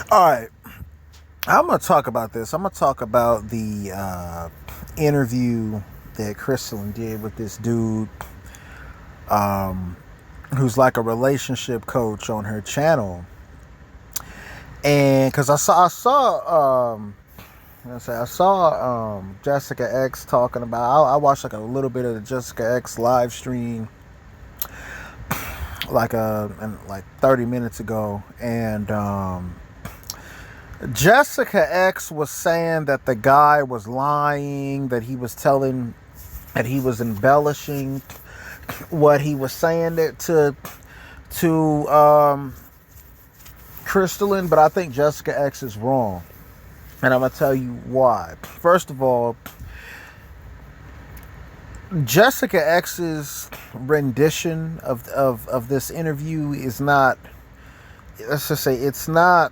All right, I'm gonna talk about this. I'm gonna talk about the interview that christelyn did with this dude, um, who's like a relationship coach on her channel. And because I saw Jessica X talking about. I watched like a little bit of the Jessica X live stream, like 30 minutes ago, and Jessica X was saying that the guy was lying, that he was telling, that he was embellishing what he was saying to crystalline. But I think Jessica X is wrong, and I'm gonna tell you why. First of all, Jessica X's rendition of this interview is not, let's just say, it's not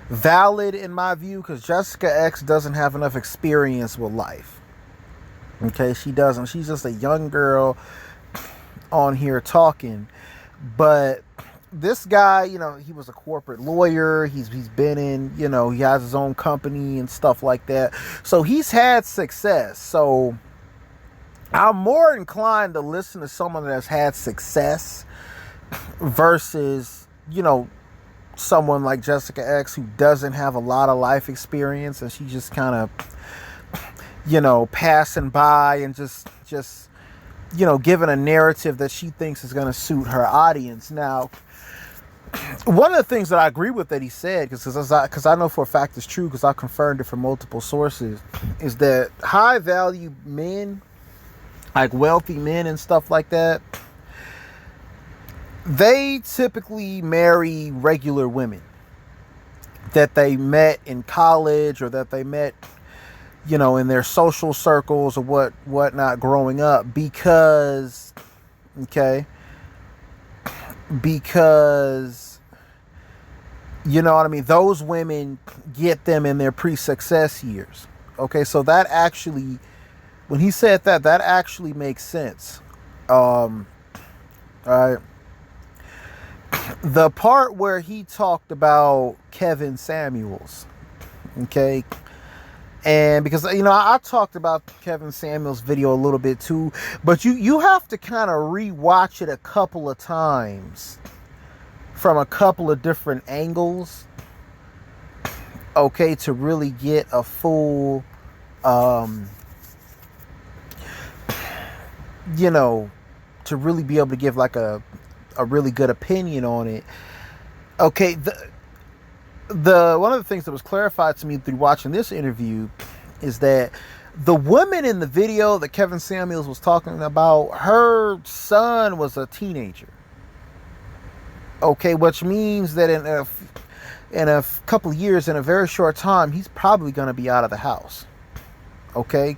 valid in my view, because Jessica X doesn't have enough experience with life. Okay, she doesn't. She's just a young girl on here talking. But this guy, he was a corporate lawyer. He's been in, he has his own company and stuff like that. So he's had success. So I'm more inclined to listen to someone that's had success versus, someone like Jessica X, who doesn't have a lot of life experience, and she just kind of, passing by and just giving a narrative that she thinks is going to suit her audience. Now, one of the things that I agree with that he said, because I know for a fact it's true, because I confirmed it from multiple sources, is that high value men, like wealthy men and stuff like that, they typically marry regular women that they met in college, or that they met, in their social circles or whatnot growing up, because you know what I mean, those women get them in their pre-success years. Okay, so that actually, when he said that actually makes sense. All right. The part where he talked about Kevin Samuels, okay, and because I talked about Kevin Samuels' video a little bit too, but you have to kind of rewatch it a couple of times from a couple of different angles, okay, to really get a full, to really be able to give like a really good opinion on it. Okay, the one of the things that was clarified to me through watching this interview is that the woman in the video that Kevin Samuels was talking about, her son was a teenager. Okay, which means that in a couple of years, in a very short time, he's probably going to be out of the house. Okay.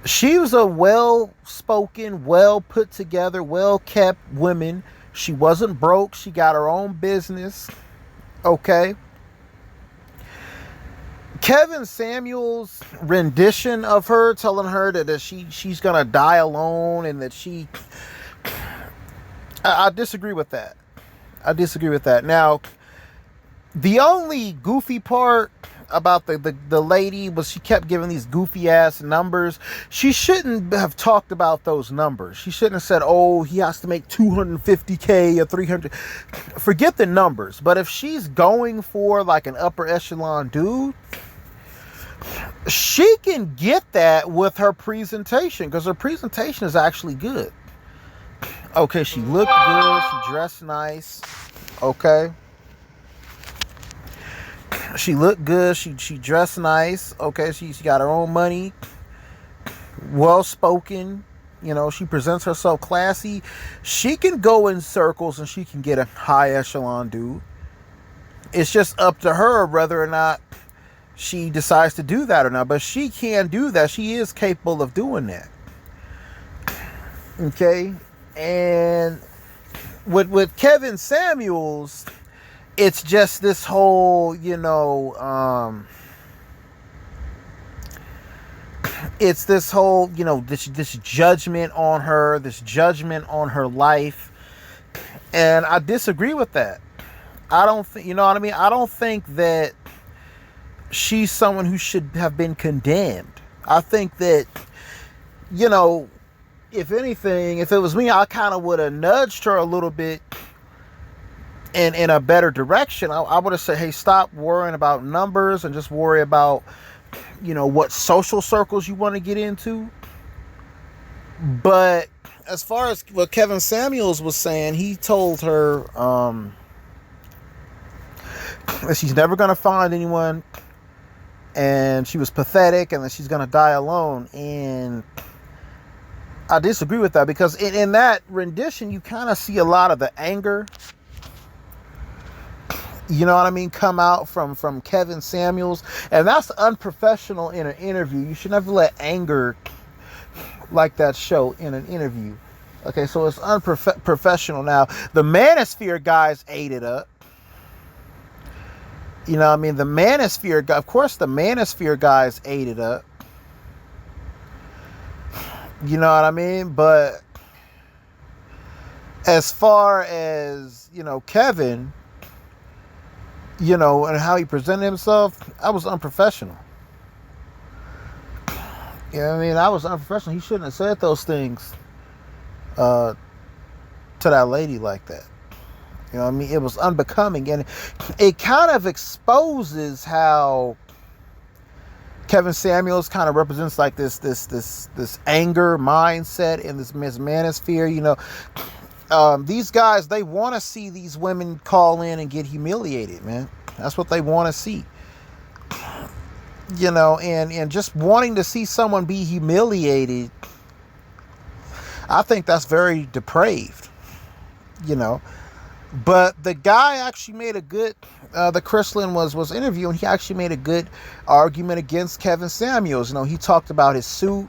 She was a well-spoken, well-put-together, well-kept woman. She wasn't broke. She got her own business. Okay. Kevin Samuels' rendition of her, telling her that she's going to die alone, and that I disagree with that. I disagree with that. Now, the only goofy part about the lady was she kept giving these goofy ass numbers. She shouldn't have talked about those numbers. She shouldn't have said, oh, he has to make 250K or 300. Forget the numbers. But if she's going for like an upper echelon dude, she can get that with her presentation, because her presentation is actually good. Okay, she looked good, she dressed nice. Okay, she looked good. She dressed nice. Okay, she got her own money. Well spoken. She presents herself classy. She can go in circles and she can get a high echelon dude. It's just up to her whether or not she decides to do that or not. But she can do that. She is capable of doing that. Okay, and with Kevin Samuels, it's just this whole, it's this whole, this judgment on her, this judgment on her life. And I disagree with that. I don't think, you know what I mean? I don't think that she's someone who should have been condemned. I think that, you know, if anything, if it was me, I kind of would have nudged her a little bit in a better direction. I would have said, hey, stop worrying about numbers and just worry about, you know, what social circles you want to get into. But as far as what Kevin Samuels was saying, he told her that she's never going to find anyone, and she was pathetic, and that she's going to die alone. And I disagree with that, because in that rendition, you kind of see a lot of the anger, you know what I mean, come out from Kevin Samuels. And that's unprofessional in an interview. You should never let anger like that show in an interview. Okay, so it's unprofessional. Now, the manosphere guys ate it up. You know what I mean? The manosphere, of course, the manosphere guys ate it up. You know what I mean? But as far as, you know, Kevin, you know, and how he presented himself, I was unprofessional. You know what I mean? I was unprofessional. He shouldn't have said those things to that lady like that. You know what I mean? It was unbecoming, and it kind of exposes how Kevin Samuels kind of represents like this anger mindset in this manosphere. You know, these guys, they want to see these women call in and get humiliated, man. That's what they want to see. You know, and just wanting to see someone be humiliated, I think that's very depraved, you know. But the guy actually made a good, the christelyn was interviewing, he actually made a good argument against Kevin Samuels. You know, he talked about his suit,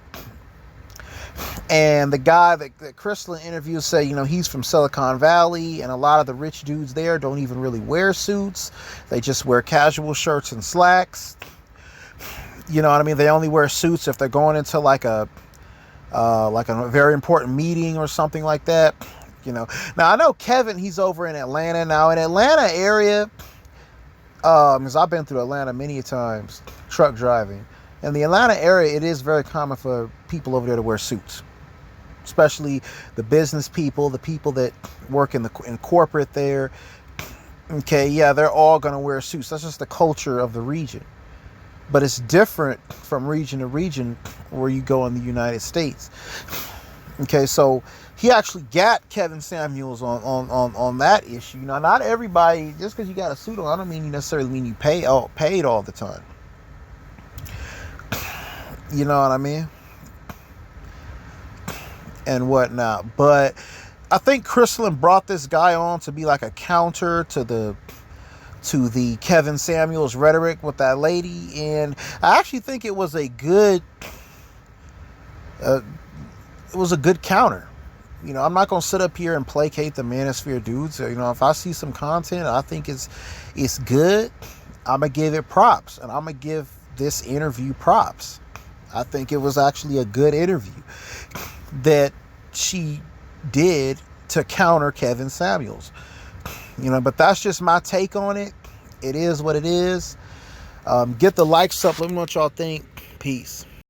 and the guy that christelyn interviewed said, you know, he's from Silicon Valley, and a lot of the rich dudes there don't even really wear suits. They just wear casual shirts and slacks. You know what I mean? They only wear suits if they're going into like a very important meeting or something like that. You know, now I know Kevin, he's over in Atlanta now. In Atlanta area, because I've been through Atlanta many times, truck driving. In the Atlanta area, it is very common for people over there to wear suits, especially the business people, the people that work in corporate there. Okay, yeah, they're all gonna wear suits. That's just the culture of the region. But it's different from region to region where you go in the United States. Okay, so he actually got Kevin Samuels on that issue. Now, not everybody, just because you got a suit on, I don't mean you necessarily mean you paid all the time. You know what I mean? And whatnot. But I think christelyn brought this guy on to be like a counter to the Kevin Samuels rhetoric with that lady, and I actually think it was a good counter. You know, I'm not gonna sit up here and placate the manosphere dudes. You know, if I see some content I think it's good, I'm gonna give it props, and I'm gonna give this interview props. I think it was actually a good interview that she did to counter Kevin Samuels. You know, but that's just my take on it. It is what it is. Get the likes up. Let me know what y'all think. Peace.